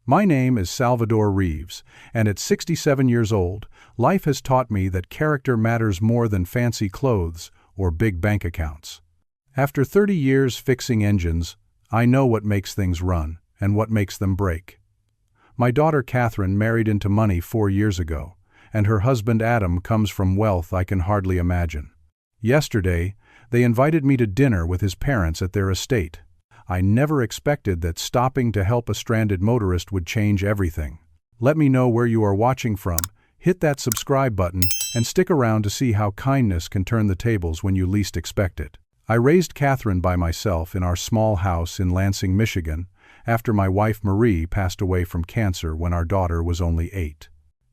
My name is Salvador Reeves, and at 67 years old, life has taught me that character matters more than fancy clothes or big bank accounts. After 30 years fixing engines, I know what makes things run and what makes them break. My daughter Catherine married into money 4 years ago, and her husband Adam comes from wealth I can hardly imagine. Yesterday, they invited me to dinner with his parents at their estate. I never expected that stopping to help a stranded motorist would change everything. Let me know where you are watching from, hit that subscribe button, and stick around to see how kindness can turn the tables when you least expect it. I raised Catherine by myself in our small house in Lansing, Michigan, after my wife Marie passed away from cancer when our daughter was only 8.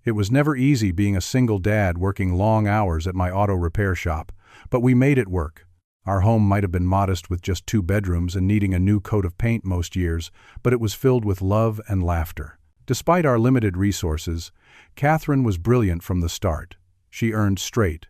It was never easy being a single dad working long hours at my auto repair shop, but we made it work. Our home might have been modest with just 2 bedrooms and needing a new coat of paint most years, but it was filled with love and laughter. Despite our limited resources, Catherine was brilliant from the start. She earned straight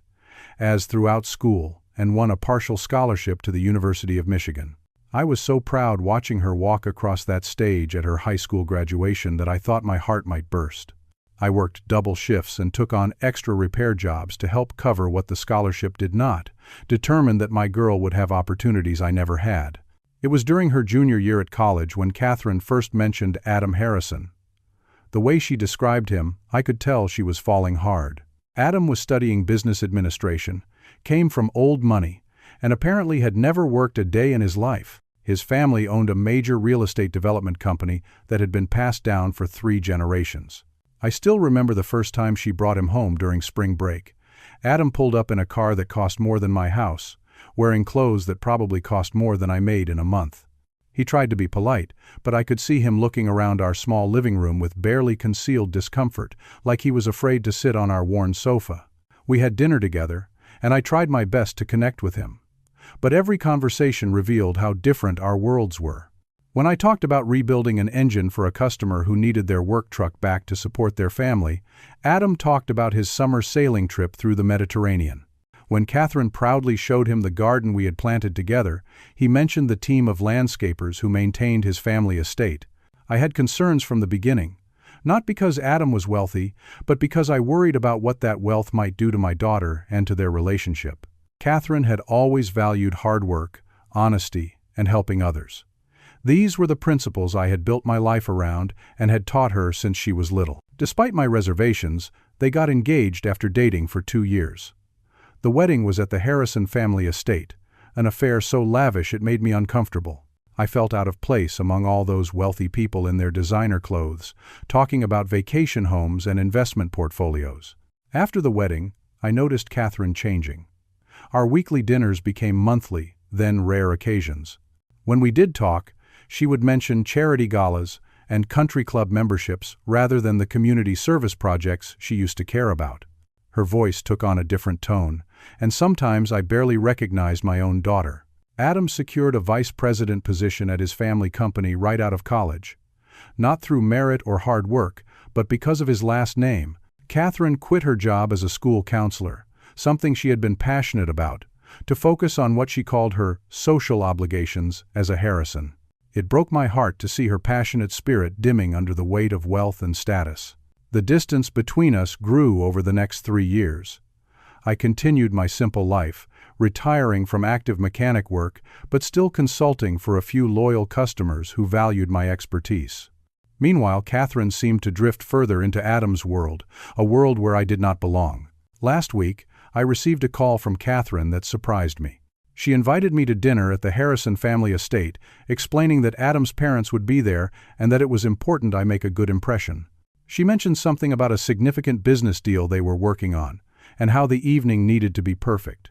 A's throughout school and won a partial scholarship to the University of Michigan. I was so proud watching her walk across that stage at her high school graduation that I thought my heart might burst. I worked double shifts and took on extra repair jobs to help cover what the scholarship did not, determined that my girl would have opportunities I never had. It was during her junior year at college when Catherine first mentioned Adam Harrison. The way she described him, I could tell she was falling hard. Adam was studying business administration, came from old money, and apparently had never worked a day in his life. His family owned a major real estate development company that had been passed down for 3 generations. I still remember the first time she brought him home during spring break. Adam pulled up in a car that cost more than my house, wearing clothes that probably cost more than I made in a month. He tried to be polite, but I could see him looking around our small living room with barely concealed discomfort, like he was afraid to sit on our worn sofa. We had dinner together, and I tried my best to connect with him. But every conversation revealed how different our worlds were. When I talked about rebuilding an engine for a customer who needed their work truck back to support their family, Adam talked about his summer sailing trip through the Mediterranean. When Catherine proudly showed him the garden we had planted together, he mentioned the team of landscapers who maintained his family estate. I had concerns from the beginning, not because Adam was wealthy, but because I worried about what that wealth might do to my daughter and to their relationship. Catherine had always valued hard work, honesty, and helping others. These were the principles I had built my life around and had taught her since she was little. Despite my reservations, they got engaged after dating for 2 years. The wedding was at the Harrison family estate, an affair so lavish it made me uncomfortable. I felt out of place among all those wealthy people in their designer clothes, talking about vacation homes and investment portfolios. After the wedding, I noticed Catherine changing. Our weekly dinners became monthly, then rare occasions. When we did talk, she would mention charity galas and country club memberships rather than the community service projects she used to care about. Her voice took on a different tone, and sometimes I barely recognized my own daughter. Adam secured a vice president position at his family company right out of college. Not through merit or hard work, but because of his last name. Catherine quit her job as a school counselor, something she had been passionate about, to focus on what she called her social obligations as a Harrison. It broke my heart to see her passionate spirit dimming under the weight of wealth and status. The distance between us grew over the next 3 years. I continued my simple life, retiring from active mechanic work, but still consulting for a few loyal customers who valued my expertise. Meanwhile, Catherine seemed to drift further into Adam's world, a world where I did not belong. Last week, I received a call from Catherine that surprised me. She invited me to dinner at the Harrison family estate, explaining that Adam's parents would be there and that it was important I make a good impression. She mentioned something about a significant business deal they were working on, and how the evening needed to be perfect.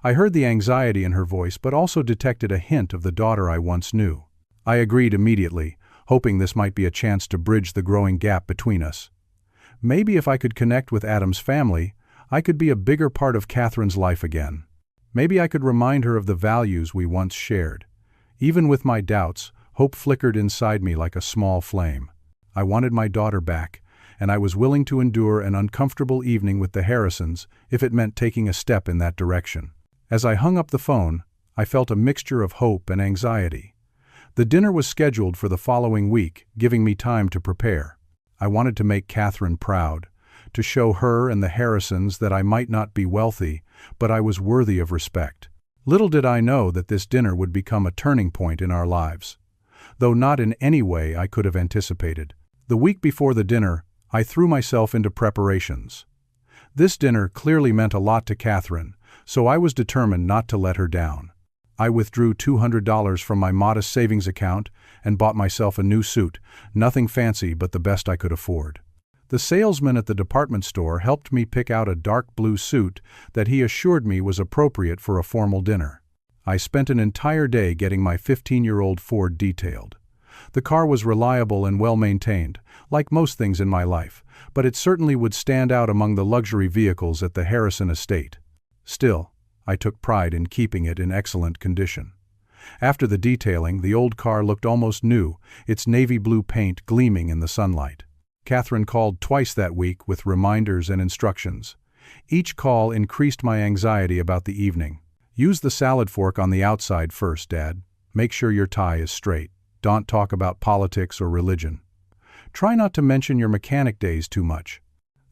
I heard the anxiety in her voice but also detected a hint of the daughter I once knew. I agreed immediately, hoping this might be a chance to bridge the growing gap between us. Maybe if I could connect with Adam's family, I could be a bigger part of Catherine's life again. Maybe I could remind her of the values we once shared. Even with my doubts, hope flickered inside me like a small flame. I wanted my daughter back, and I was willing to endure an uncomfortable evening with the Harrisons if it meant taking a step in that direction. As I hung up the phone, I felt a mixture of hope and anxiety. The dinner was scheduled for the following week, giving me time to prepare. I wanted to make Catherine proud, to show her and the Harrisons that I might not be wealthy, but I was worthy of respect. Little did I know that this dinner would become a turning point in our lives, though not in any way I could have anticipated. The week before the dinner, I threw myself into preparations. This dinner clearly meant a lot to Catherine, so I was determined not to let her down. I withdrew $200 from my modest savings account and bought myself a new suit, nothing fancy but the best I could afford. The salesman at the department store helped me pick out a dark blue suit that he assured me was appropriate for a formal dinner. I spent an entire day getting my 15-year-old Ford detailed. The car was reliable and well-maintained, like most things in my life, but it certainly would stand out among the luxury vehicles at the Harrison estate. Still, I took pride in keeping it in excellent condition. After the detailing, the old car looked almost new, its navy blue paint gleaming in the sunlight. Catherine called twice that week with reminders and instructions. Each call increased my anxiety about the evening. Use the salad fork on the outside first, Dad. Make sure your tie is straight. Don't talk about politics or religion. Try not to mention your mechanic days too much.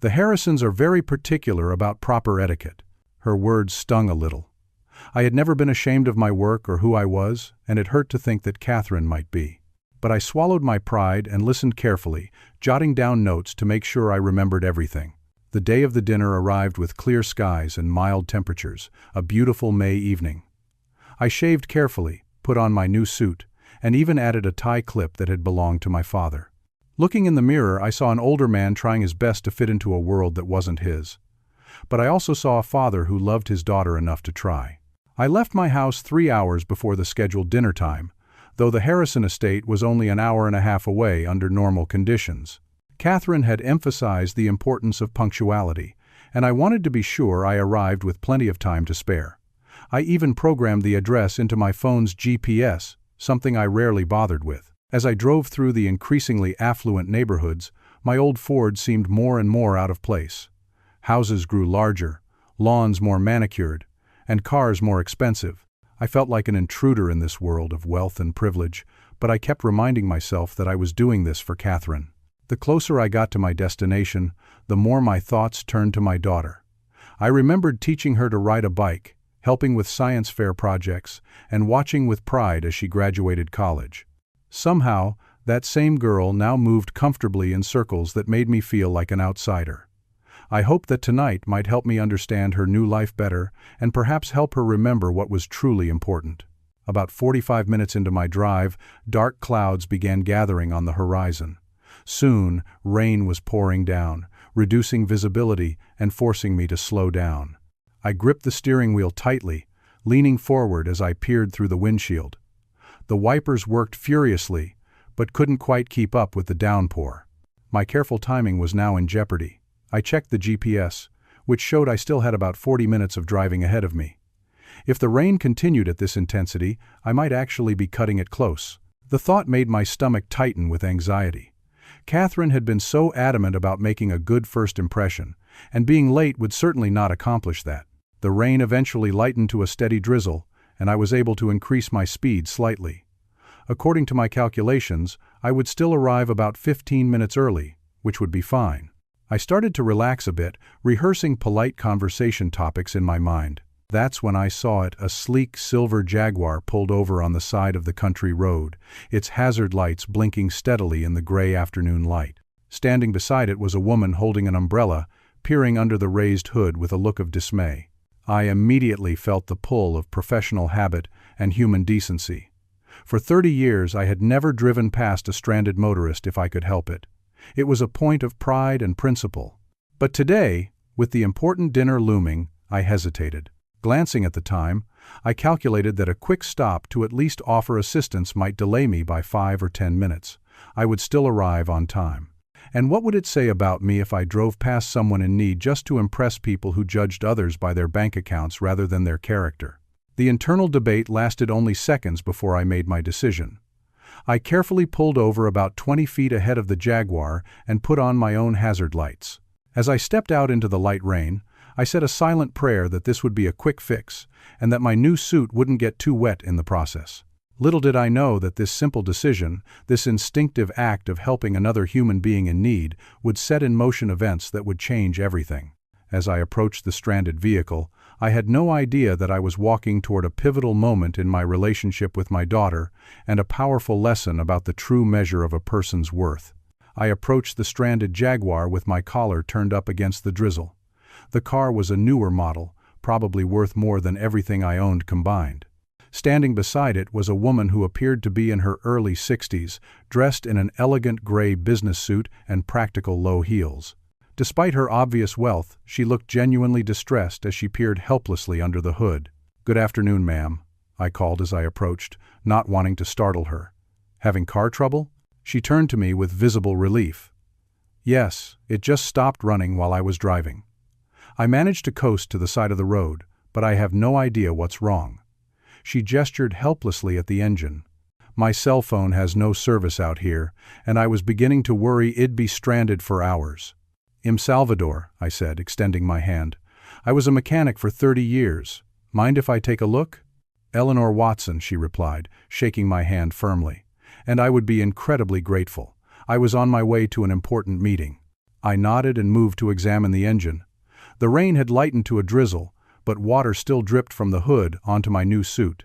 The Harrisons are very particular about proper etiquette. Her words stung a little. I had never been ashamed of my work or who I was, and it hurt to think that Catherine might be. But I swallowed my pride and listened carefully, jotting down notes to make sure I remembered everything. The day of the dinner arrived with clear skies and mild temperatures, a beautiful May evening. I shaved carefully, put on my new suit, and even added a tie clip that had belonged to my father. Looking in the mirror, I saw an older man trying his best to fit into a world that wasn't his. But I also saw a father who loved his daughter enough to try. I left my house 3 hours before the scheduled dinner time, though the Harrison estate was only an hour and a half away under normal conditions. Catherine had emphasized the importance of punctuality, and I wanted to be sure I arrived with plenty of time to spare. I even programmed the address into my phone's GPS, something I rarely bothered with. As I drove through the increasingly affluent neighborhoods, my old Ford seemed more and more out of place. Houses grew larger, lawns more manicured, and cars more expensive. I felt like an intruder in this world of wealth and privilege, but I kept reminding myself that I was doing this for Catherine. The closer I got to my destination, the more my thoughts turned to my daughter. I remembered teaching her to ride a bike, helping with science fair projects, and watching with pride as she graduated college. Somehow, that same girl now moved comfortably in circles that made me feel like an outsider. I hoped that tonight might help me understand her new life better and perhaps help her remember what was truly important. About 45 minutes into my drive, dark clouds began gathering on the horizon. Soon, rain was pouring down, reducing visibility and forcing me to slow down. I gripped the steering wheel tightly, leaning forward as I peered through the windshield. The wipers worked furiously, but couldn't quite keep up with the downpour. My careful timing was now in jeopardy. I checked the GPS, which showed I still had about 40 minutes of driving ahead of me. If the rain continued at this intensity, I might actually be cutting it close. The thought made my stomach tighten with anxiety. Catherine had been so adamant about making a good first impression, and being late would certainly not accomplish that. The rain eventually lightened to a steady drizzle, and I was able to increase my speed slightly. According to my calculations, I would still arrive about 15 minutes early, which would be fine. I started to relax a bit, rehearsing polite conversation topics in my mind. That's when I saw it. A sleek silver Jaguar pulled over on the side of the country road, its hazard lights blinking steadily in the gray afternoon light. Standing beside it was a woman holding an umbrella, peering under the raised hood with a look of dismay. I immediately felt the pull of professional habit and human decency. For 30 years I had never driven past a stranded motorist if I could help it. It was a point of pride and principle. But today, with the important dinner looming, I hesitated. Glancing at the time, I calculated that a quick stop to at least offer assistance might delay me by 5 or 10 minutes. I would still arrive on time. And what would it say about me if I drove past someone in need just to impress people who judged others by their bank accounts rather than their character? The internal debate lasted only seconds before I made my decision. I carefully pulled over about 20 feet ahead of the Jaguar and put on my own hazard lights. As I stepped out into the light rain, I said a silent prayer that this would be a quick fix and that my new suit wouldn't get too wet in the process. Little did I know that this simple decision, this instinctive act of helping another human being in need, would set in motion events that would change everything. As I approached the stranded vehicle, I had no idea that I was walking toward a pivotal moment in my relationship with my daughter and a powerful lesson about the true measure of a person's worth. I approached the stranded Jaguar with my collar turned up against the drizzle. The car was a newer model, probably worth more than everything I owned combined. Standing beside it was a woman who appeared to be in her early 60s, dressed in an elegant gray business suit and practical low heels. Despite her obvious wealth, she looked genuinely distressed as she peered helplessly under the hood. "Good afternoon, ma'am," I called as I approached, not wanting to startle her. "Having car trouble?" She turned to me with visible relief. "Yes, it just stopped running while I was driving. I managed to coast to the side of the road, but I have no idea what's wrong." She gestured helplessly at the engine. "My cell phone has no service out here, and I was beginning to worry it'd be stranded for hours." "I'm Salvador," I said, extending my hand. "I was a mechanic for 30 years. Mind if I take a look?" "Eleanor Watson," she replied, shaking my hand firmly. "And I would be incredibly grateful. I was on my way to an important meeting." I nodded and moved to examine the engine. The rain had lightened to a drizzle, but water still dripped from the hood onto my new suit.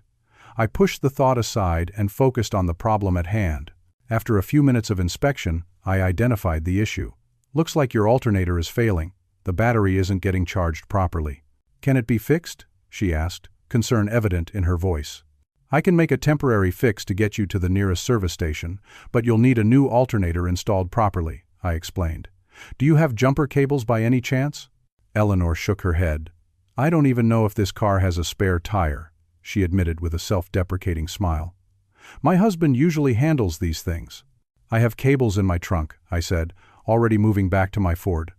I pushed the thought aside and focused on the problem at hand. After a few minutes of inspection, I identified the issue. "Looks like your alternator is failing. The battery isn't getting charged properly." "Can it be fixed?" she asked, concern evident in her voice. "I can make a temporary fix to get you to the nearest service station, but you'll need a new alternator installed properly," I explained. "Do you have jumper cables by any chance?" Eleanor shook her head. "I don't even know if this car has a spare tire," she admitted with a self-deprecating smile. "My husband usually handles these things." "I have cables in my trunk," I said, already moving back to my Ford.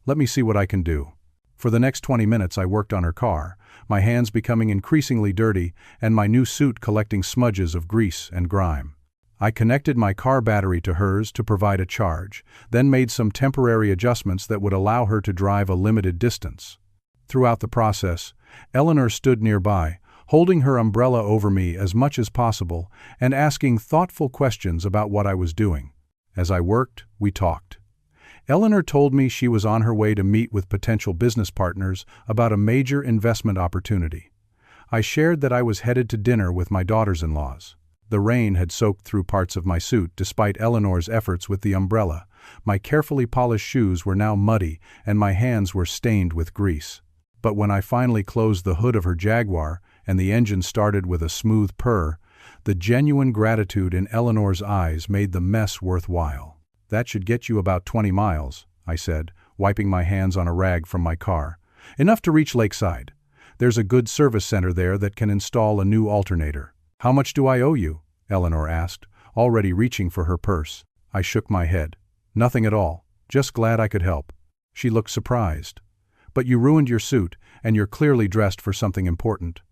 "Let me see what I can do." For the next 20 minutes I worked on her car, my hands becoming increasingly dirty and my new suit collecting smudges of grease and grime. I connected my car battery to hers to provide a charge, then made some temporary adjustments that would allow her to drive a limited distance. Throughout the process, Eleanor stood nearby, holding her umbrella over me as much as possible and asking thoughtful questions about what I was doing. As I worked, we talked. Eleanor told me she was on her way to meet with potential business partners about a major investment opportunity. I shared that I was headed to dinner with my daughters-in-laws. The rain had soaked through parts of my suit despite Eleanor's efforts with the umbrella. My carefully polished shoes were now muddy and my hands were stained with grease. But when I finally closed the hood of her Jaguar and the engine started with a smooth purr, the genuine gratitude in Eleanor's eyes made the mess worthwhile. "That should get you about 20 miles, I said, wiping my hands on a rag from my car. "Enough to reach Lakeside. There's a good service center there that can install a new alternator." "How much do I owe you?" Eleanor asked, already reaching for her purse. I shook my head. "Nothing at all. Just glad I could help." She looked surprised. "But you ruined your suit, and you're clearly dressed for something important.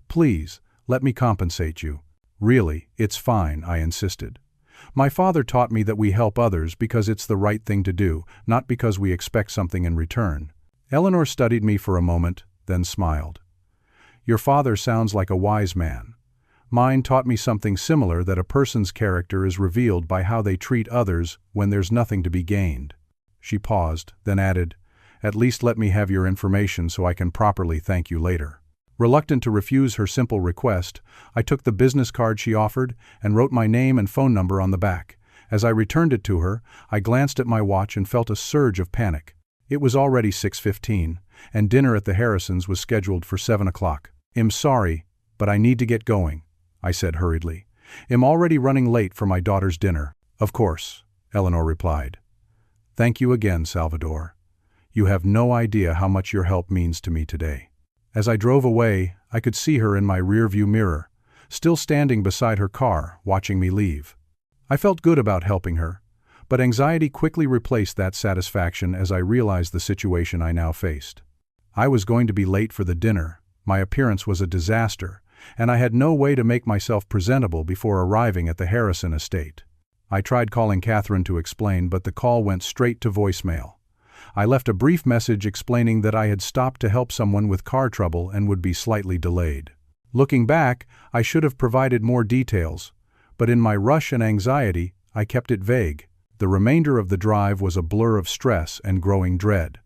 Please, let me compensate you." "Really, it's fine," I insisted. "My father taught me that we help others because it's the right thing to do, not because we expect something in return." Eleanor studied me for a moment, then smiled. "Your father sounds like a wise man. Mine taught me something similar, that a person's character is revealed by how they treat others when there's nothing to be gained." She paused, then added, "At least let me have your information so I can properly thank you later." Reluctant to refuse her simple request, I took the business card she offered and wrote my name and phone number on the back. As I returned it to her, I glanced at my watch and felt a surge of panic. It was already 6:15, and dinner at the Harrisons was scheduled for 7 o'clock. "I'm sorry, but I need to get going," I said hurriedly. "I'm already running late for my daughter's dinner." "Of course," Eleanor replied. "Thank you again, Salvador. You have no idea how much your help means to me today." As I drove away, I could see her in my rearview mirror, still standing beside her car, watching me leave. I felt good about helping her, but anxiety quickly replaced that satisfaction as I realized the situation I now faced. I was going to be late for the dinner, my appearance was a disaster, and I had no way to make myself presentable before arriving at the Harrison estate. I tried calling Catherine to explain, but the call went straight to voicemail. I left a brief message explaining that I had stopped to help someone with car trouble and would be slightly delayed. Looking back, I should have provided more details, but in my rush and anxiety, I kept it vague. The remainder of the drive was a blur of stress and growing dread.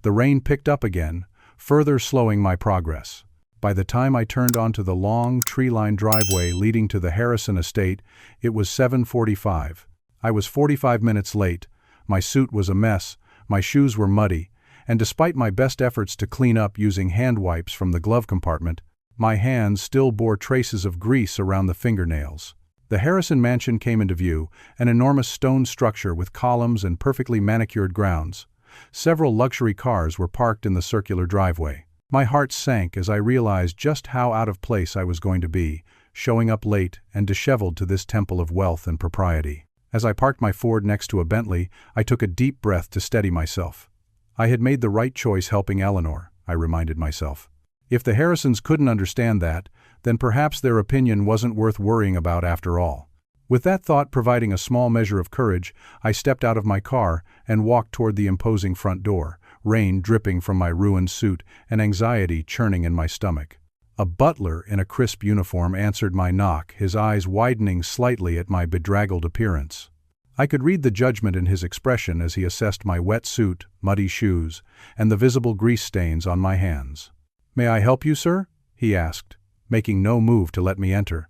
The rain picked up again, further slowing my progress. By the time I turned onto the long, tree-lined driveway leading to the Harrison estate, it was 7:45. I was 45 minutes late, my suit was a mess, my shoes were muddy, and despite my best efforts to clean up using hand wipes from the glove compartment, my hands still bore traces of grease around the fingernails. The Harrison mansion came into view, an enormous stone structure with columns and perfectly manicured grounds. Several luxury cars were parked in the circular driveway. My heart sank as I realized just how out of place I was going to be, showing up late and disheveled to this temple of wealth and propriety. As I parked my Ford next to a Bentley, I took a deep breath to steady myself. I had made the right choice helping Eleanor, I reminded myself. If the Harrisons couldn't understand that, then perhaps their opinion wasn't worth worrying about after all. With that thought providing a small measure of courage, I stepped out of my car and walked toward the imposing front door, rain dripping from my ruined suit and anxiety churning in my stomach. A butler in a crisp uniform answered my knock, his eyes widening slightly at my bedraggled appearance. I could read the judgment in his expression as he assessed my wet suit, muddy shoes, and the visible grease stains on my hands. "May I help you, sir?" he asked, making no move to let me enter.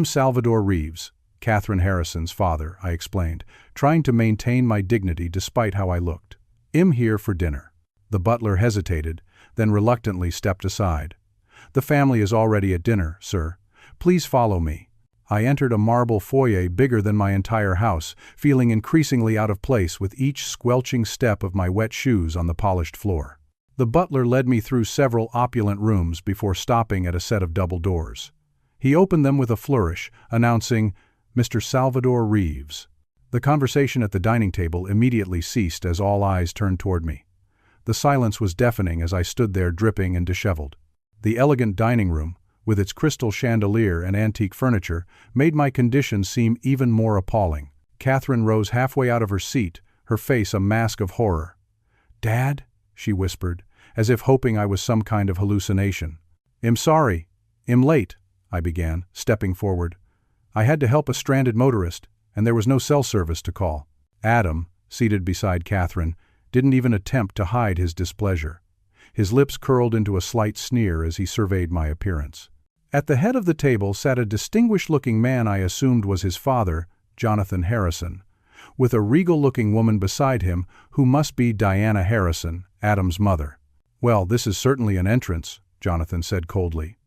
Salvador Reeves, Catherine Harrison's father," I explained, trying to maintain my dignity despite how I looked. "Here for dinner." The butler hesitated, then reluctantly stepped aside. "The family is already at dinner, sir. Please follow me." I entered a marble foyer bigger than my entire house, feeling increasingly out of place with each squelching step of my wet shoes on the polished floor. The butler led me through several opulent rooms before stopping at a set of double doors. He opened them with a flourish, announcing, "Mr. Salvador Reeves." The conversation at the dining table immediately ceased as all eyes turned toward me. The silence was deafening as I stood there dripping and disheveled. The elegant dining room, with its crystal chandelier and antique furniture, made my condition seem even more appalling. Catherine rose halfway out of her seat, her face a mask of horror. "Dad?" she whispered, as if hoping I was some kind of hallucination. "I'm sorry. I'm late," I began, stepping forward. "I had to help a stranded motorist, and there was no cell service to call." Adam, seated beside Catherine, didn't even attempt to hide his displeasure. His lips curled into a slight sneer as he surveyed my appearance. At the head of the table sat a distinguished-looking man I assumed was his father, Jonathan Harrison, with a regal-looking woman beside him who must be Diana Harrison, Adam's mother. "Well, this is certainly an entrance," Jonathan said coldly.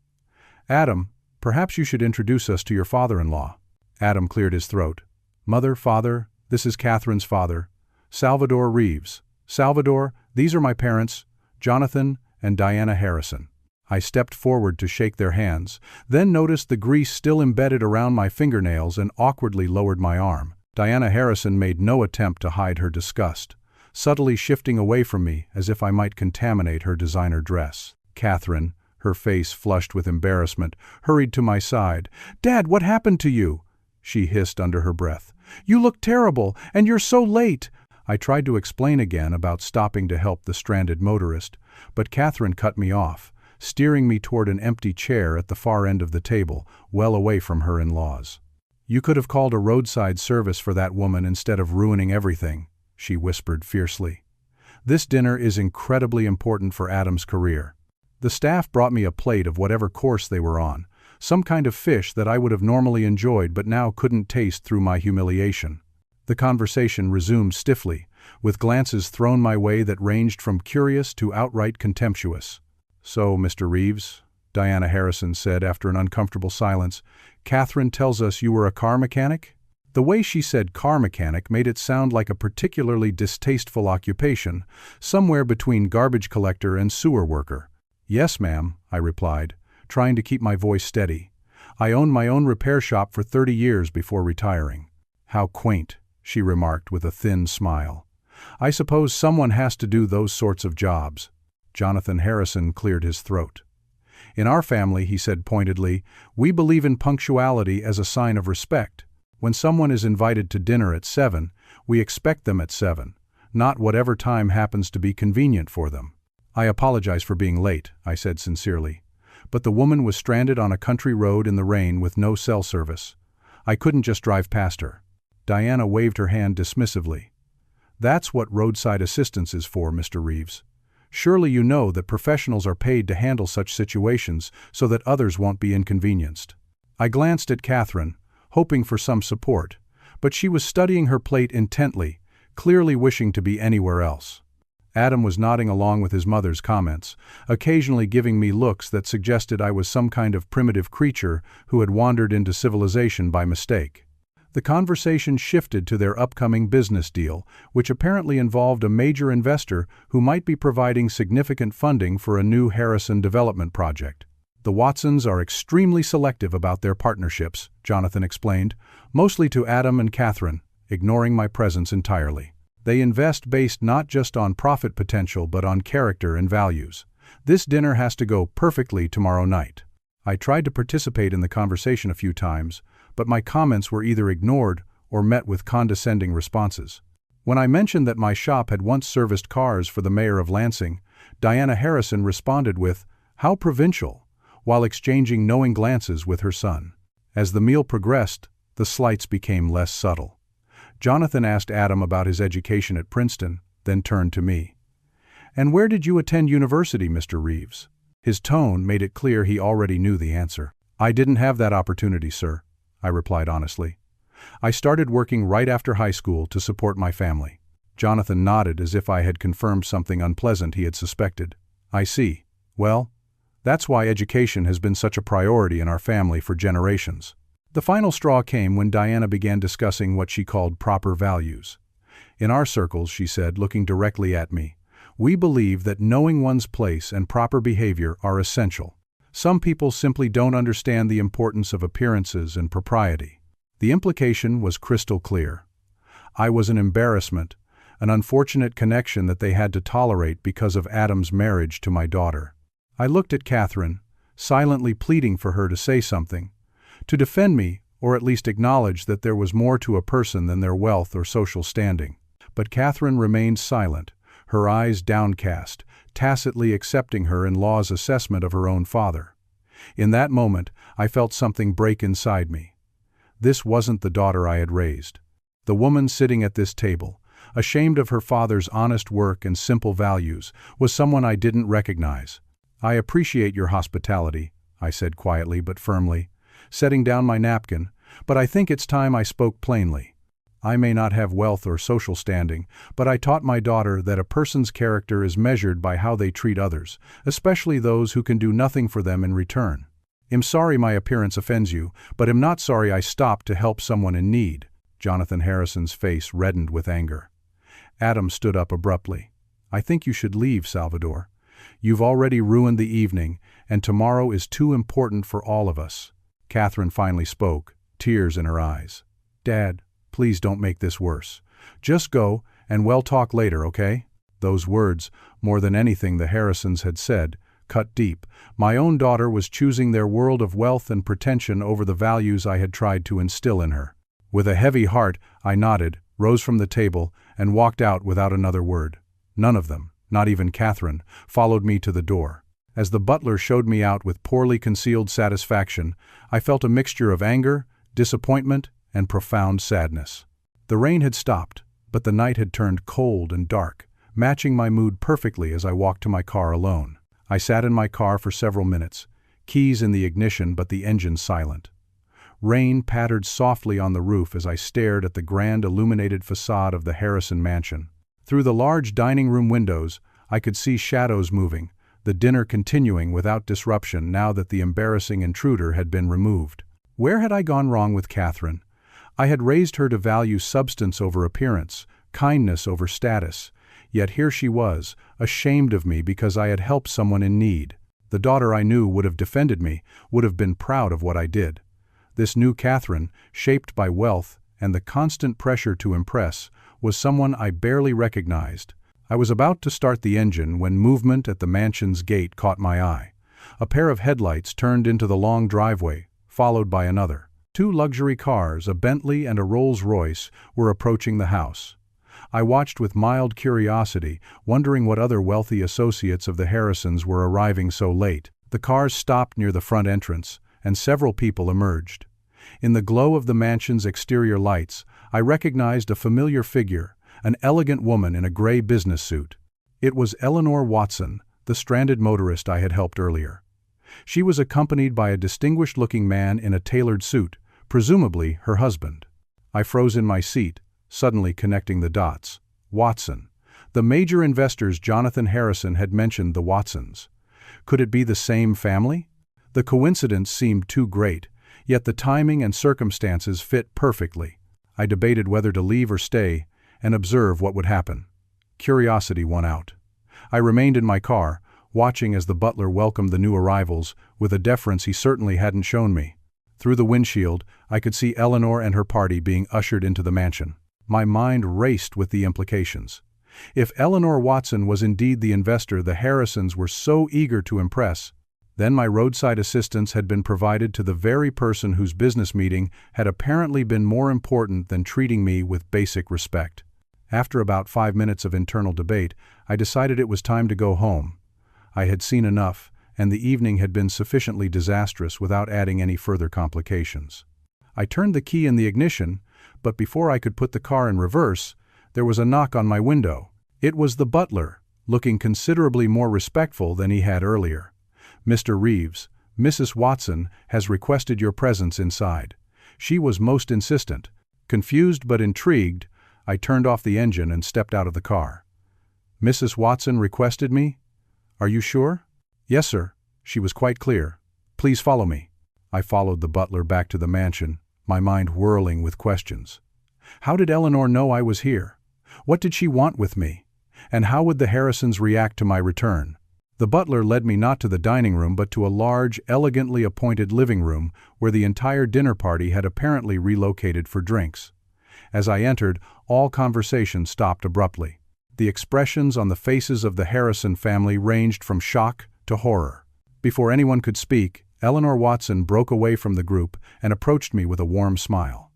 "Adam, perhaps you should introduce us to your father-in-law." Adam cleared his throat. "Mother, father, this is Catherine's father, Salvador Reeves. Salvador, these are my parents, Jonathan and Diana Harrison." I stepped forward to shake their hands, then noticed the grease still embedded around my fingernails and awkwardly lowered my arm. Diana Harrison made no attempt to hide her disgust, subtly shifting away from me as if I might contaminate her designer dress. Catherine, her face flushed with embarrassment, hurried to my side. "Dad, what happened to you?" she hissed under her breath. "You look terrible, and you're so late." I tried to explain again about stopping to help the stranded motorist, but Catherine cut me off, steering me toward an empty chair at the far end of the table, well away from her in-laws. "You could have called a roadside service for that woman instead of ruining everything," she whispered fiercely. "This dinner is incredibly important for Adam's career." The staff brought me a plate of whatever course they were on, some kind of fish that I would have normally enjoyed but now couldn't taste through my humiliation. The conversation resumed stiffly, with glances thrown my way that ranged from curious to outright contemptuous. "So, Mr. Reeves," Diana Harrison said after an uncomfortable silence, "Catherine tells us you were a car mechanic?" The way she said car mechanic made it sound like a particularly distasteful occupation, somewhere between garbage collector and sewer worker. "Yes, ma'am," I replied, trying to keep my voice steady. "I owned my own repair shop for 30 years before retiring." "How quaint," she remarked with a thin smile. "I suppose someone has to do those sorts of jobs." Jonathan Harrison cleared his throat. "In our family," he said pointedly, "we believe in punctuality as a sign of respect. When someone is invited to dinner at 7, we expect them at 7, not whatever time happens to be convenient for them." "I apologize for being late," I said sincerely. but the woman was stranded on a country road in the rain with no cell service. I couldn't just drive past her. Diana waved her hand dismissively. That's what roadside assistance is for, Mr. Reeves. Surely you know that professionals are paid to handle such situations so that others won't be inconvenienced. I glanced at Catherine, hoping for some support, but she was studying her plate intently, clearly wishing to be anywhere else. Adam was nodding along with his mother's comments, occasionally giving me looks that suggested I was some kind of primitive creature who had wandered into civilization by mistake. The conversation shifted to their upcoming business deal, which apparently involved a major investor who might be providing significant funding for a new Harrison development project. The Watsons are extremely selective about their partnerships, Jonathan explained, mostly to Adam and Catherine, ignoring my presence entirely. They invest based not just on profit potential but on character and values. This dinner has to go perfectly tomorrow night. I tried to participate in the conversation a few times, but my comments were either ignored or met with condescending responses. When I mentioned that my shop had once serviced cars for the mayor of Lansing, Diana Harrison responded with, "How provincial," while exchanging knowing glances with her son. As the meal progressed, the slights became less subtle. Jonathan asked Adam about his education at Princeton, then turned to me. "And where did you attend university, Mr. Reeves?" His tone made it clear he already knew the answer. "I didn't have that opportunity, sir," I replied honestly. "I started working right after high school to support my family." Jonathan nodded as if I had confirmed something unpleasant he had suspected. "I see. Well, that's why education has been such a priority in our family for generations." The final straw came when Diana began discussing what she called proper values. "In our circles," she said, looking directly at me, "we believe that knowing one's place and proper behavior are essential. Some people simply don't understand the importance of appearances and propriety." The implication was crystal clear. I was an embarrassment, an unfortunate connection that they had to tolerate because of Adam's marriage to my daughter. I looked at Catherine, silently pleading for her to say something, to defend me, or at least acknowledge that there was more to a person than their wealth or social standing. But Catherine remained silent, her eyes downcast, tacitly accepting her in-law's assessment of her own father. In that moment, I felt something break inside me. This wasn't the daughter I had raised. The woman sitting at this table, ashamed of her father's honest work and simple values, was someone I didn't recognize. "I appreciate your hospitality," I said quietly but firmly, setting down my napkin, "but I think it's time I spoke plainly. I may not have wealth or social standing, but I taught my daughter that a person's character is measured by how they treat others, especially those who can do nothing for them in return. I'm sorry my appearance offends you, but I'm not sorry I stopped to help someone in need." Jonathan Harrison's face reddened with anger. Adam stood up abruptly. "I think you should leave, Salvador. You've already ruined the evening, and tomorrow is too important for all of us." Catherine finally spoke, tears in her eyes. "Dad, please don't make this worse. Just go, and we'll talk later, okay?" Those words, more than anything the Harrisons had said, cut deep. My own daughter was choosing their world of wealth and pretension over the values I had tried to instill in her. With a heavy heart, I nodded, rose from the table, and walked out without another word. None of them, not even Catherine, followed me to the door. As the butler showed me out with poorly concealed satisfaction, I felt a mixture of anger, disappointment, and profound sadness. The rain had stopped, but the night had turned cold and dark, matching my mood perfectly as I walked to my car alone. I sat in my car for several minutes, keys in the ignition but the engine silent. Rain pattered softly on the roof as I stared at the grand illuminated facade of the Harrison mansion. Through the large dining room windows, I could see shadows moving, the dinner continuing without disruption now that the embarrassing intruder had been removed. Where had I gone wrong with Catherine? I had raised her to value substance over appearance, kindness over status, yet here she was, ashamed of me because I had helped someone in need. The daughter I knew would have defended me, would have been proud of what I did. This new Catherine, shaped by wealth and the constant pressure to impress, was someone I barely recognized. I was about to start the engine when movement at the mansion's gate caught my eye. A pair of headlights turned into the long driveway, followed by another. Two luxury cars, a Bentley and a Rolls-Royce, were approaching the house. I watched with mild curiosity, wondering what other wealthy associates of the Harrisons were arriving so late. The cars stopped near the front entrance, and several people emerged. In the glow of the mansion's exterior lights, I recognized a familiar figure, an elegant woman in a gray business suit. It was Eleanor Watson, the stranded motorist I had helped earlier. She was accompanied by a distinguished-looking man in a tailored suit, presumably her husband. I froze in my seat, suddenly connecting the dots. Watson. The major investors Jonathan Harrison had mentioned the Watsons. Could it be the same family? The coincidence seemed too great, yet the timing and circumstances fit perfectly. I debated whether to leave or stay and observe what would happen. Curiosity won out. I remained in my car, watching as the butler welcomed the new arrivals with a deference he certainly hadn't shown me. Through the windshield, I could see Eleanor and her party being ushered into the mansion. My mind raced with the implications. If Eleanor Watson was indeed the investor the Harrisons were so eager to impress, then my roadside assistance had been provided to the very person whose business meeting had apparently been more important than treating me with basic respect. After about 5 minutes of internal debate, I decided it was time to go home. I had seen enough, and the evening had been sufficiently disastrous without adding any further complications. I turned the key in the ignition, but before I could put the car in reverse, there was a knock on my window. It was the butler, looking considerably more respectful than he had earlier. "Mr. Reeves, Mrs. Watson has requested your presence inside." She was most insistent. Confused but intrigued, I turned off the engine and stepped out of the car. "Mrs. Watson requested me? Are you sure?" "Yes, sir. She was quite clear. Please follow me." I followed the butler back to the mansion, my mind whirling with questions. How did Eleanor know I was here? What did she want with me? And how would the Harrisons react to my return? The butler led me not to the dining room but to a large, elegantly appointed living room where the entire dinner party had apparently relocated for drinks. As I entered, all conversation stopped abruptly. The expressions on the faces of the Harrison family ranged from shock to horror. Before anyone could speak, Eleanor Watson broke away from the group and approached me with a warm smile.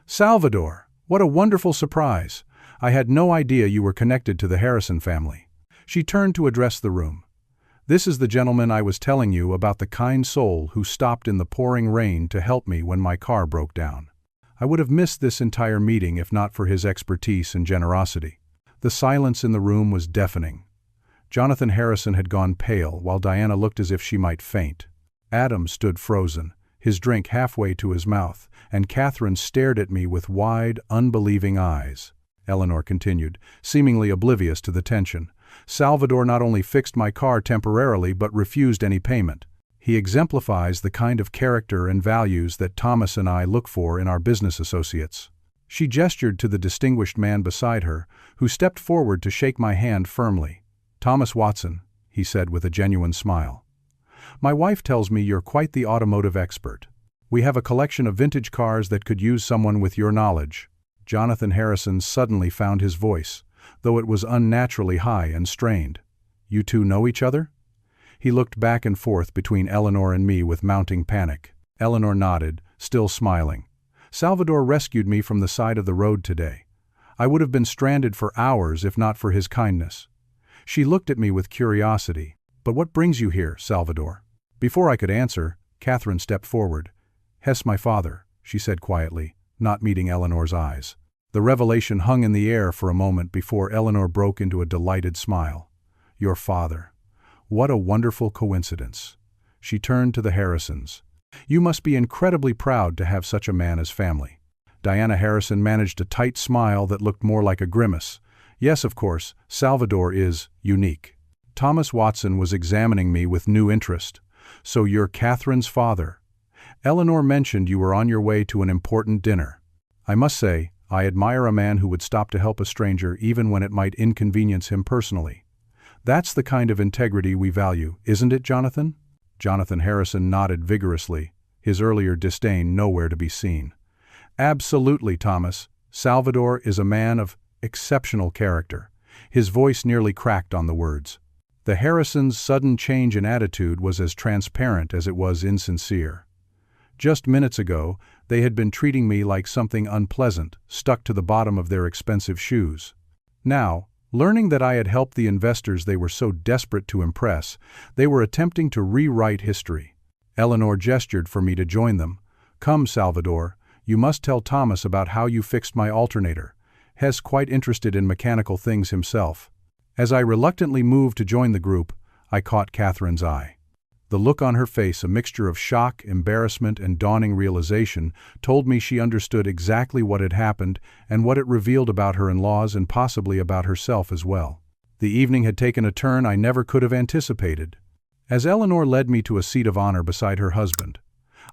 "Salvador, what a wonderful surprise! I had no idea you were connected to the Harrison family." She turned to address the room. "This is the gentleman I was telling you about, the kind soul who stopped in the pouring rain to help me when my car broke down. I would have missed this entire meeting if not for his expertise and generosity." The silence in the room was deafening. Jonathan Harrison had gone pale, while Diana looked as if she might faint. Adam stood frozen, his drink halfway to his mouth, and Catherine stared at me with wide, unbelieving eyes. Eleanor continued, seemingly oblivious to the tension. "Salvador not only fixed my car temporarily but refused any payment. He exemplifies the kind of character and values that Thomas and I look for in our business associates." She gestured to the distinguished man beside her, who stepped forward to shake my hand firmly. "Thomas Watson," he said with a genuine smile. "My wife tells me you're quite the automotive expert. We have a collection of vintage cars that could use someone with your knowledge." Jonathan Harrison suddenly found his voice, though it was unnaturally high and strained. "You two know each other?" He looked back and forth between Eleanor and me with mounting panic. Eleanor nodded, still smiling. "Salvador rescued me from the side of the road today. I would have been stranded for hours if not for his kindness." She looked at me with curiosity. "But what brings you here, Salvador?" Before I could answer, Catherine stepped forward. "Hess, my father," she said quietly, not meeting Eleanor's eyes. The revelation hung in the air for a moment before Eleanor broke into a delighted smile. "Your father. What a wonderful coincidence." She turned to the Harrisons. "You must be incredibly proud to have such a man as family." Diana Harrison managed a tight smile that looked more like a grimace. "Yes, of course, Salvador is unique." Thomas Watson was examining me with new interest. "So you're Catherine's father. Eleanor mentioned you were on your way to an important dinner. I must say, I admire a man who would stop to help a stranger even when it might inconvenience him personally. That's the kind of integrity we value, isn't it, Jonathan?" Jonathan Harrison nodded vigorously, his earlier disdain nowhere to be seen. "Absolutely, Thomas. Salvador is a man of exceptional character." His voice nearly cracked on the words. The Harrisons' sudden change in attitude was as transparent as it was insincere. Just minutes ago, they had been treating me like something unpleasant, stuck to the bottom of their expensive shoes. Now, Learning that I had helped the investors they were so desperate to impress, they were attempting to rewrite history. Eleanor gestured for me to join them. "Come, Salvador, you must tell Thomas about how you fixed my alternator." Hess quite interested in mechanical things himself. As I reluctantly moved to join the group, I caught Catherine's eye. The look on her face, a mixture of shock, embarrassment, and dawning realization, told me she understood exactly what had happened and what it revealed about her in-laws and possibly about herself as well. The evening had taken a turn I never could have anticipated. As Eleanor led me to a seat of honor beside her husband,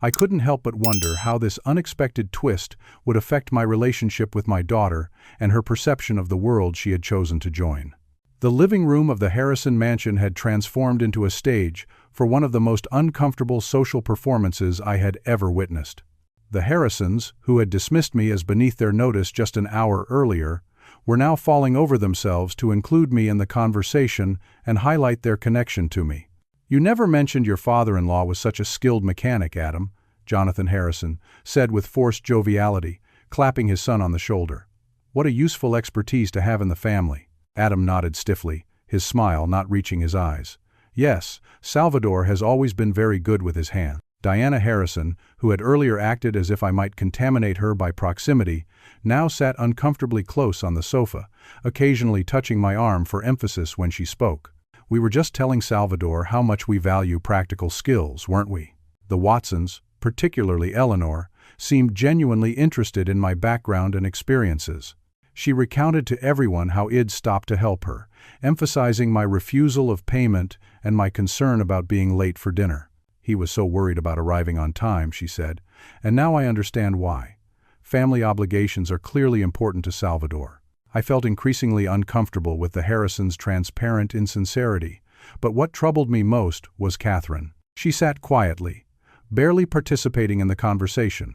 I couldn't help but wonder how this unexpected twist would affect my relationship with my daughter and her perception of the world she had chosen to join. The living room of the Harrison mansion had transformed into a stage for one of the most uncomfortable social performances I had ever witnessed. The Harrisons, who had dismissed me as beneath their notice just an hour earlier, were now falling over themselves to include me in the conversation and highlight their connection to me. "You never mentioned your father-in-law was such a skilled mechanic, Adam," Jonathan Harrison said with forced joviality, clapping his son on the shoulder. "What a useful expertise to have in the family." Adam nodded stiffly, his smile not reaching his eyes. "Yes, Salvador has always been very good with his hands." Diana Harrison, who had earlier acted as if I might contaminate her by proximity, now sat uncomfortably close on the sofa, occasionally touching my arm for emphasis when she spoke. "We were just telling Salvador how much we value practical skills, weren't we?" The Watsons, particularly Eleanor, seemed genuinely interested in my background and experiences. She recounted to everyone how I'd stopped to help her, emphasizing my refusal of payment and my concern about being late for dinner. "He was so worried about arriving on time," she said, "and now I understand why. Family obligations are clearly important to Salvador." I felt increasingly uncomfortable with the Harrisons' transparent insincerity, but what troubled me most was Catherine. She sat quietly, barely participating in the conversation,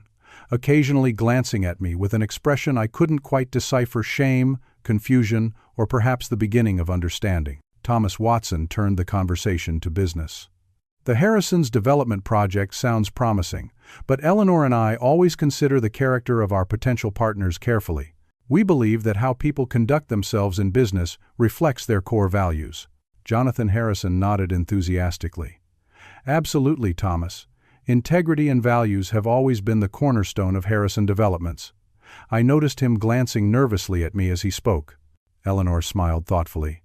occasionally glancing at me with an expression I couldn't quite decipher: shame, confusion, or perhaps the beginning of understanding. Thomas Watson turned the conversation to business. "The Harrisons' development project sounds promising, but Eleanor and I always consider the character of our potential partners carefully. We believe that how people conduct themselves in business reflects their core values." Jonathan Harrison nodded enthusiastically. "Absolutely, Thomas. Integrity and values have always been the cornerstone of Harrison developments." I noticed him glancing nervously at me as he spoke. Eleanor smiled thoughtfully.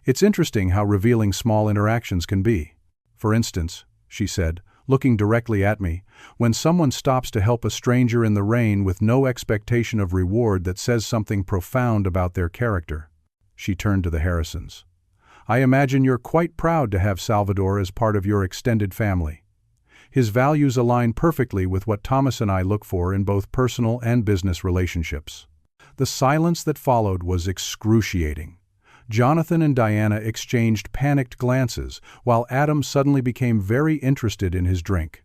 "It's interesting how revealing small interactions can be. For instance," she said, looking directly at me, "when someone stops to help a stranger in the rain with no expectation of reward, that says something profound about their character." She turned to the Harrisons. "I imagine you're quite proud to have Salvador as part of your extended family. His values align perfectly with what Thomas and I look for in both personal and business relationships." The silence that followed was excruciating. Jonathan and Diana exchanged panicked glances, while Adam suddenly became very interested in his drink.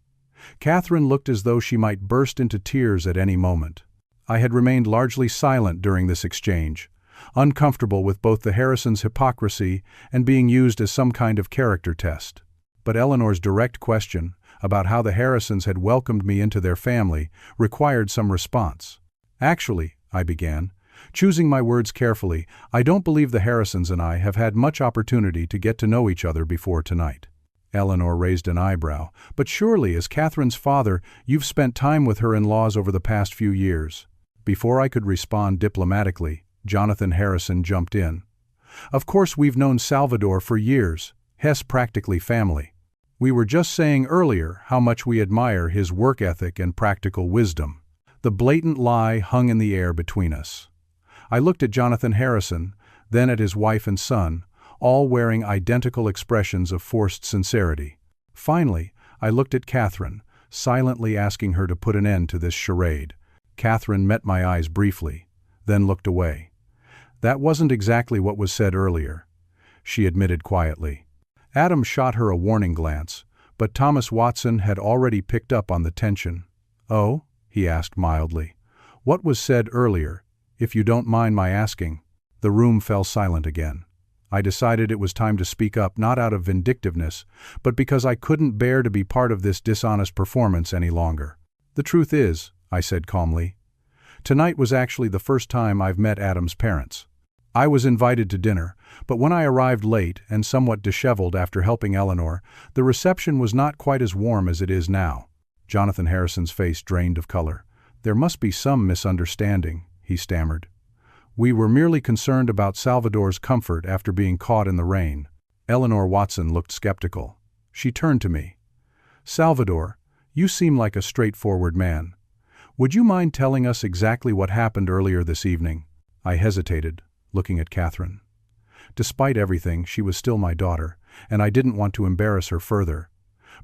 Catherine looked as though she might burst into tears at any moment. I had remained largely silent during this exchange, uncomfortable with both the Harrisons' hypocrisy and being used as some kind of character test. But Eleanor's direct question, about how the Harrisons had welcomed me into their family, required some response. "Actually," I began, choosing my words carefully, "I don't believe the Harrisons and I have had much opportunity to get to know each other before tonight." Eleanor raised an eyebrow. "But surely, as Catherine's father, you've spent time with her in-laws over the past few years." Before I could respond diplomatically, Jonathan Harrison jumped in. "Of course we've known Salvador for years, Hess practically family. We were just saying earlier how much we admire his work ethic and practical wisdom." The blatant lie hung in the air between us. I looked at Jonathan Harrison, then at his wife and son, all wearing identical expressions of forced sincerity. Finally, I looked at Catherine, silently asking her to put an end to this charade. Catherine met my eyes briefly, then looked away. "That wasn't exactly what was said earlier," she admitted quietly. Adam shot her a warning glance, but Thomas Watson had already picked up on the tension. "Oh?" he asked mildly. "What was said earlier, if you don't mind my asking?" The room fell silent again. I decided it was time to speak up, not out of vindictiveness, but because I couldn't bear to be part of this dishonest performance any longer. "The truth is," I said calmly, "tonight was actually the first time I've met Adam's parents." I was invited to dinner, but when I arrived late and somewhat disheveled after helping Eleanor, the reception was not quite as warm as it is now. Jonathan Harrison's face drained of color. There must be some misunderstanding, he stammered. We were merely concerned about Salvador's comfort after being caught in the rain. Eleanor Watson looked skeptical. She turned to me. Salvador, you seem like a straightforward man. Would you mind telling us exactly what happened earlier this evening? I hesitated, looking at Catherine. Despite everything, she was still my daughter, and I didn't want to embarrass her further.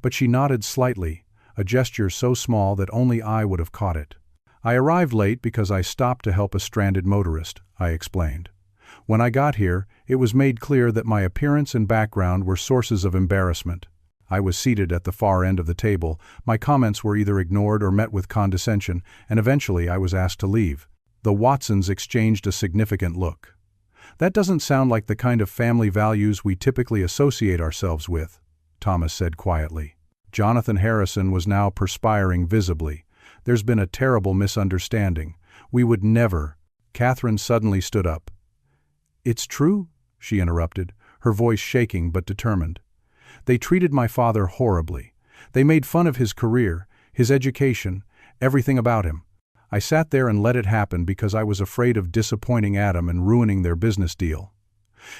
But she nodded slightly, a gesture so small that only I would have caught it. I arrived late because I stopped to help a stranded motorist, I explained. When I got here, it was made clear that my appearance and background were sources of embarrassment. I was seated at the far end of the table, my comments were either ignored or met with condescension, and eventually I was asked to leave. The Watsons exchanged a significant look. That doesn't sound like the kind of family values we typically associate ourselves with, Thomas said quietly. Jonathan Harrison was now perspiring visibly. There's been a terrible misunderstanding. We would never. Catherine suddenly stood up. It's true, she interrupted, her voice shaking but determined. They treated my father horribly. They made fun of his career, his education, everything about him. I sat there and let it happen because I was afraid of disappointing Adam and ruining their business deal.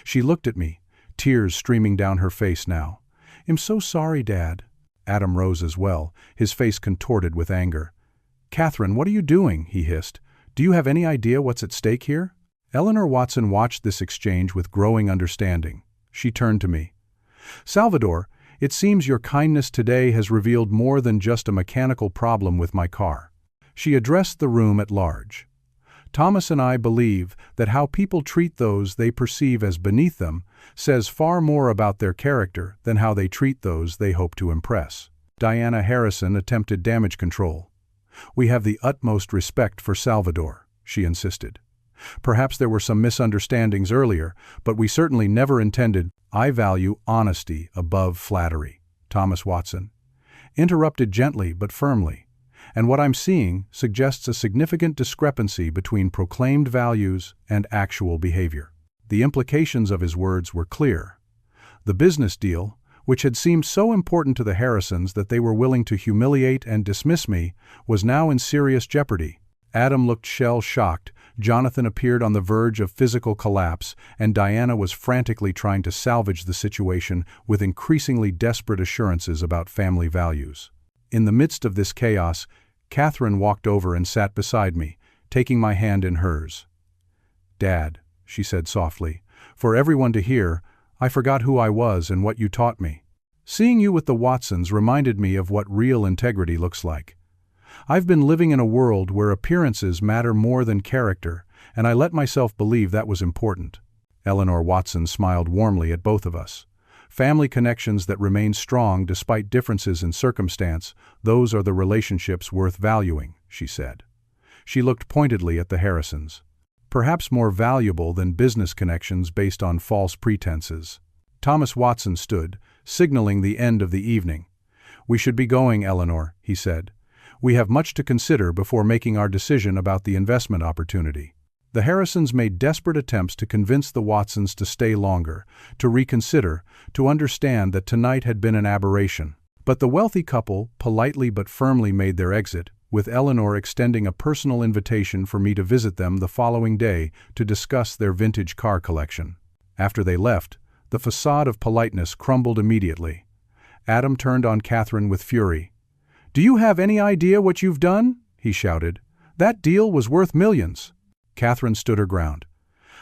She looked at me, tears streaming down her face now. I'm so sorry, Dad. Adam rose as well, his face contorted with anger. Catherine, what are you doing? He hissed. Do you have any idea what's at stake here? Eleanor Watson watched this exchange with growing understanding. She turned to me. Salvador, it seems your kindness today has revealed more than just a mechanical problem with my car. She addressed the room at large. Thomas and I believe that how people treat those they perceive as beneath them says far more about their character than how they treat those they hope to impress. Diana Harrison attempted damage control. We have the utmost respect for Salvador, she insisted. Perhaps there were some misunderstandings earlier, but we certainly never intended. I value honesty above flattery, Thomas Watson interrupted gently but firmly. And what I'm seeing suggests a significant discrepancy between proclaimed values and actual behavior. The implications of his words were clear. The business deal, which had seemed so important to the Harrisons that they were willing to humiliate and dismiss me, was now in serious jeopardy. Adam looked shell-shocked, Jonathan appeared on the verge of physical collapse, and Diana was frantically trying to salvage the situation with increasingly desperate assurances about family values. In the midst of this chaos, Catherine walked over and sat beside me, taking my hand in hers. Dad, she said softly, for everyone to hear, I forgot who I was and what you taught me. Seeing you with the Watsons reminded me of what real integrity looks like. I've been living in a world where appearances matter more than character, and I let myself believe that was important. Eleanor Watson smiled warmly at both of us. Family connections that remain strong despite differences in circumstance, those are the relationships worth valuing, she said. She looked pointedly at the Harrisons. Perhaps more valuable than business connections based on false pretenses. Thomas Watson stood, signaling the end of the evening. We should be going, Eleanor, he said. We have much to consider before making our decision about the investment opportunity. The Harrisons made desperate attempts to convince the Watsons to stay longer, to reconsider, to understand that tonight had been an aberration. But the wealthy couple politely but firmly made their exit, with Eleanor extending a personal invitation for me to visit them the following day to discuss their vintage car collection. After they left, the facade of politeness crumbled immediately. Adam turned on Catherine with fury. "Do you have any idea what you've done?" he shouted. "That deal was worth millions." Catherine stood her ground.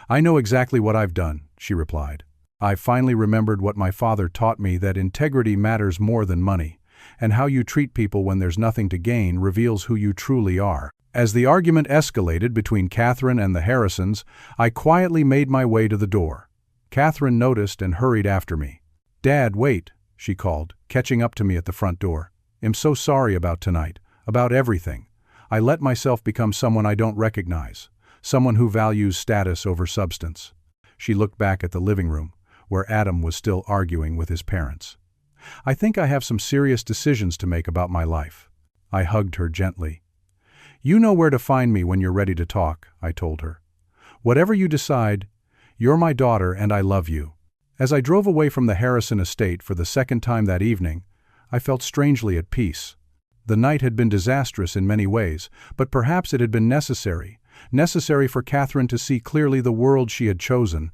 "I know exactly what I've done," she replied. "I finally remembered what my father taught me, that integrity matters more than money, and how you treat people when there's nothing to gain reveals who you truly are." As the argument escalated between Catherine and the Harrisons, I quietly made my way to the door. Catherine noticed and hurried after me. "Dad, wait," she called, catching up to me at the front door. "I'm so sorry about tonight, about everything. I let myself become someone I don't recognize, someone who values status over substance." She looked back at the living room, where Adam was still arguing with his parents. "I think I have some serious decisions to make about my life." I hugged her gently. "You know where to find me when you're ready to talk," I told her. "Whatever you decide, You're my daughter and I love you." As I drove away from the Harrison estate for the second time that evening, I felt strangely at peace. The night had been disastrous in many ways, but perhaps it had been necessary for Catherine to see clearly the world she had chosen,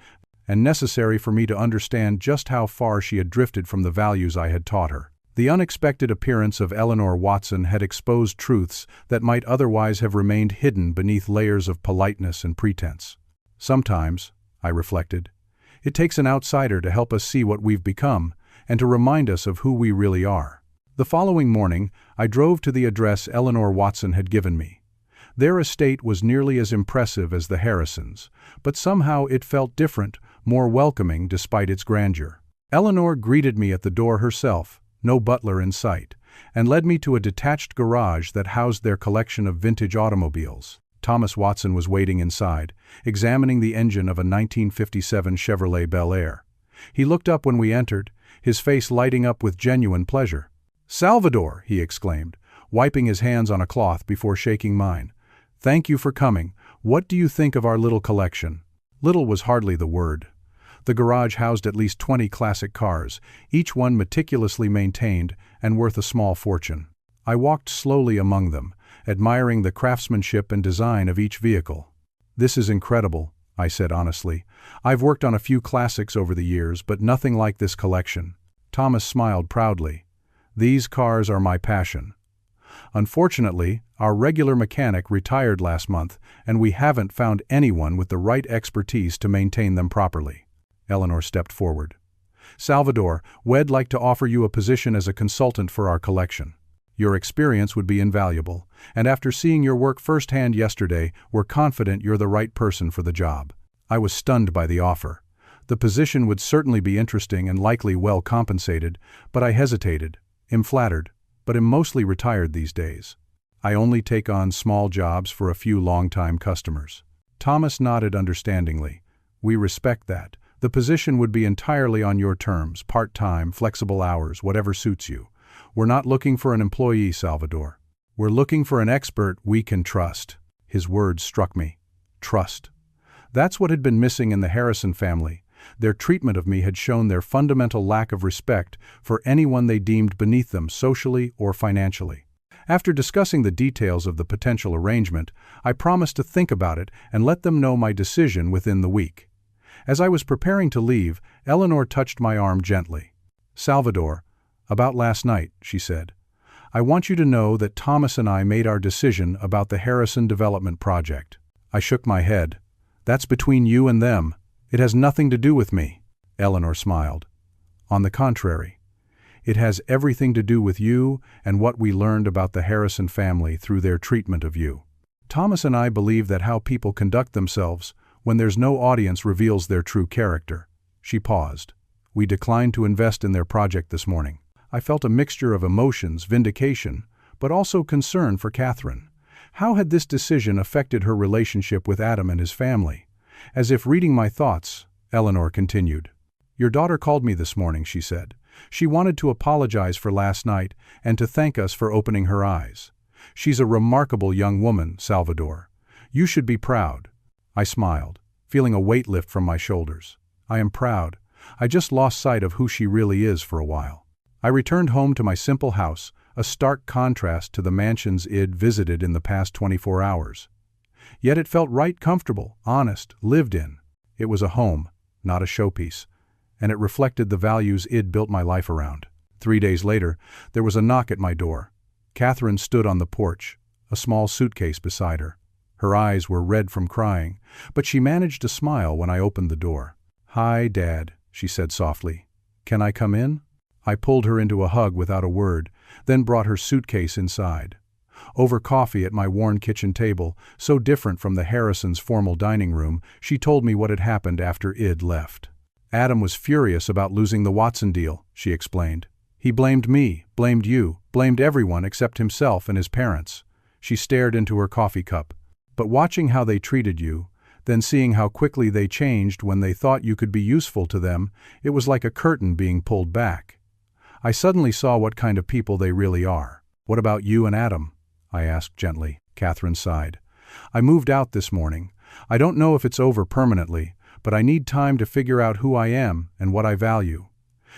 and necessary for me to understand just how far she had drifted from the values I had taught her. The unexpected appearance of Eleanor Watson had exposed truths that might otherwise have remained hidden beneath layers of politeness and pretense. Sometimes, I reflected, it takes an outsider to help us see what we've become and to remind us of who we really are. The following morning, I drove to the address Eleanor Watson had given me. Their estate was nearly as impressive as the Harrisons, but somehow it felt different, more welcoming despite its grandeur. Eleanor greeted me at the door herself, no butler in sight, and led me to a detached garage that housed their collection of vintage automobiles. Thomas Watson was waiting inside, examining the engine of a 1957 Chevrolet Bel Air. He looked up when we entered, his face lighting up with genuine pleasure. "Salvador," he exclaimed, wiping his hands on a cloth before shaking mine. "Thank you for coming. What do you think of our little collection?" Little was hardly the word. The garage housed at least 20 classic cars, each one meticulously maintained and worth a small fortune. I walked slowly among them, admiring the craftsmanship and design of each vehicle. "This is incredible," I said honestly. "I've worked on a few classics over the years, but nothing like this collection." Thomas smiled proudly. "These cars are my passion. Unfortunately, our regular mechanic retired last month, and we haven't found anyone with the right expertise to maintain them properly." Eleanor stepped forward. "Salvador, we'd like to offer you a position as a consultant for our collection. Your experience would be invaluable, and after seeing your work firsthand yesterday, we're confident you're the right person for the job." I was stunned by the offer. The position would certainly be interesting and likely well compensated, but I hesitated. Am flattered, but am mostly retired these days. I only take on small jobs for a few long-time customers. Thomas nodded understandingly. "We respect that. The position would be entirely on your terms, part-time, flexible hours, whatever suits you. We're not looking for an employee, Salvador. We're looking for an expert we can trust." His words struck me. Trust. That's what had been missing in the Harrison family. Their treatment of me had shown their fundamental lack of respect for anyone they deemed beneath them socially or financially. After discussing the details of the potential arrangement, I promised to think about it and let them know my decision within the week. As I was preparing to leave, Eleanor touched my arm gently. "Salvador, about last night," she said. "I want you to know that Thomas and I made our decision about the Harrison development project." I shook my head. "That's between you and them. It has nothing to do with me." Eleanor smiled. "On the contrary, it has everything to do with you and what we learned about the Harrison family through their treatment of you. Thomas and I believe that how people conduct themselves when there's no audience reveals their true character." She paused. "We declined to invest in their project this morning." I felt a mixture of emotions, vindication, but also concern for Catherine. How had this decision affected her relationship with Adam and his family? As if reading my thoughts, Eleanor continued. "Your daughter called me this morning," she said. "She wanted to apologize for last night and to thank us for opening her eyes. She's a remarkable young woman, Salvador. You should be proud." I smiled, feeling a weight lift from my shoulders. "I am proud. I just lost sight of who she really is for a while." I returned home to my simple house, a stark contrast to the mansions I'd visited in the past 24 hours. Yet it felt right, comfortable, honest, lived in. It was a home, not a showpiece, and it reflected the values I'd built my life around. 3 days later, there was a knock at my door. Catherine stood on the porch, a small suitcase beside her. Her eyes were red from crying, but she managed to smile when I opened the door. "Hi, Dad," she said softly. "Can I come in?" I pulled her into a hug without a word, then brought her suitcase inside. Over coffee at my worn kitchen table, so different from the Harrisons' formal dining room, she told me what had happened after I'd left. "Adam was furious about losing the Watson deal," she explained. "He blamed me, blamed you, blamed everyone except himself and his parents." She stared into her coffee cup. "But watching how they treated you, then seeing how quickly they changed when they thought you could be useful to them, it was like a curtain being pulled back. I suddenly saw what kind of people they really are." "What about you and Adam?" I asked gently. Catherine sighed. "I moved out this morning. I don't know if it's over permanently, but I need time to figure out who I am and what I value."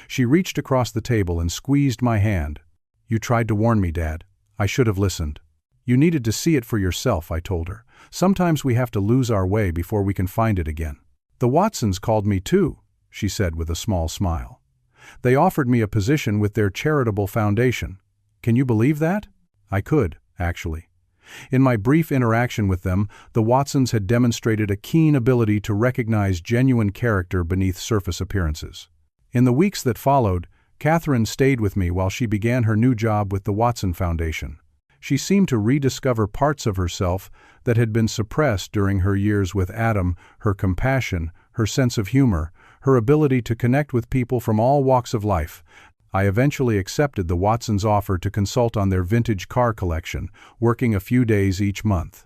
She reached across the table and squeezed my hand. "You tried to warn me, Dad. I should have listened." "You needed to see it for yourself," I told her. "Sometimes we have to lose our way before we can find it again." "The Watsons called me too," she said with a small smile. "They offered me a position with their charitable foundation. Can you believe that?" I could, actually. In my brief interaction with them, the Watsons had demonstrated a keen ability to recognize genuine character beneath surface appearances. In the weeks that followed, Catherine stayed with me while she began her new job with the Watson Foundation. She seemed to rediscover parts of herself that had been suppressed during her years with Adam: her compassion, her sense of humor, her ability to connect with people from all walks of life. I eventually accepted the Watsons' offer to consult on their vintage car collection, working a few days each month.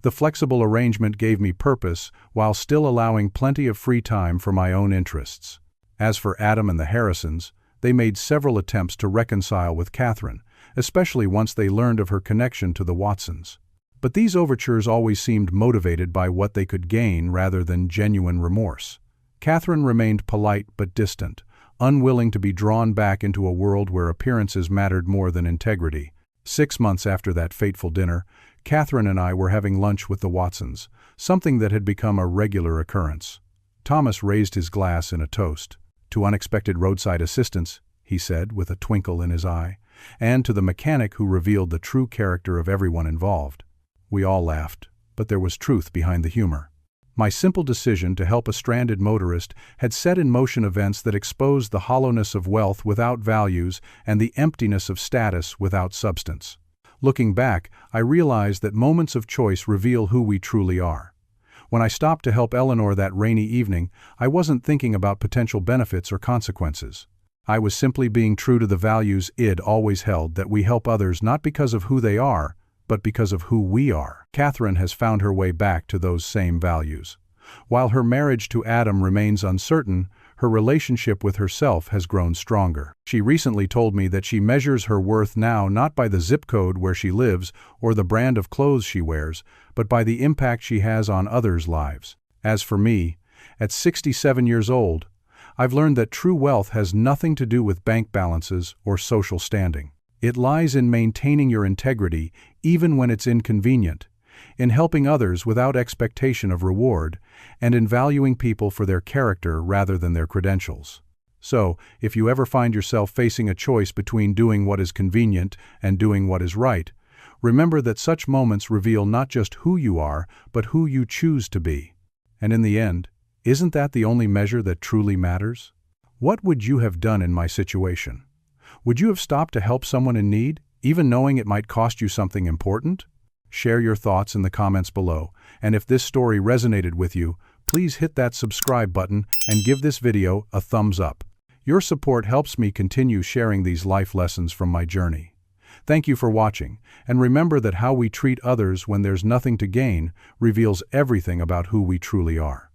The flexible arrangement gave me purpose while still allowing plenty of free time for my own interests. As for Adam and the Harrisons, they made several attempts to reconcile with Catherine, especially once they learned of her connection to the Watsons. But these overtures always seemed motivated by what they could gain rather than genuine remorse. Catherine remained polite but distant, unwilling to be drawn back into a world where appearances mattered more than integrity. 6 months after that fateful dinner, Catherine and I were having lunch with the Watsons, something that had become a regular occurrence. Thomas raised his glass in a toast. "To unexpected roadside assistance," he said with a twinkle in his eye, "and to the mechanic who revealed the true character of everyone involved." We all laughed, but there was truth behind the humor. My simple decision to help a stranded motorist had set in motion events that exposed the hollowness of wealth without values and the emptiness of status without substance. Looking back, I realized that moments of choice reveal who we truly are. When I stopped to help Eleanor that rainy evening, I wasn't thinking about potential benefits or consequences. I was simply being true to the values I'd always held, that we help others not because of who they are, but because of who we are. Catherine has found her way back to those same values. While her marriage to Adam remains uncertain, her relationship with herself has grown stronger. She recently told me that she measures her worth now not by the zip code where she lives or the brand of clothes she wears, but by the impact she has on others' lives. As for me, at 67 years old, I've learned that true wealth has nothing to do with bank balances or social standing. It lies in maintaining your integrity even when it's inconvenient, in helping others without expectation of reward, and in valuing people for their character rather than their credentials. So, if you ever find yourself facing a choice between doing what is convenient and doing what is right, remember that such moments reveal not just who you are, but who you choose to be. And in the end, isn't that the only measure that truly matters? What would you have done in my situation? Would you have stopped to help someone in need, even knowing it might cost you something important? Share your thoughts in the comments below, and if this story resonated with you, please hit that subscribe button and give this video a thumbs up. Your support helps me continue sharing these life lessons from my journey. Thank you for watching, and remember that how we treat others when there's nothing to gain reveals everything about who we truly are.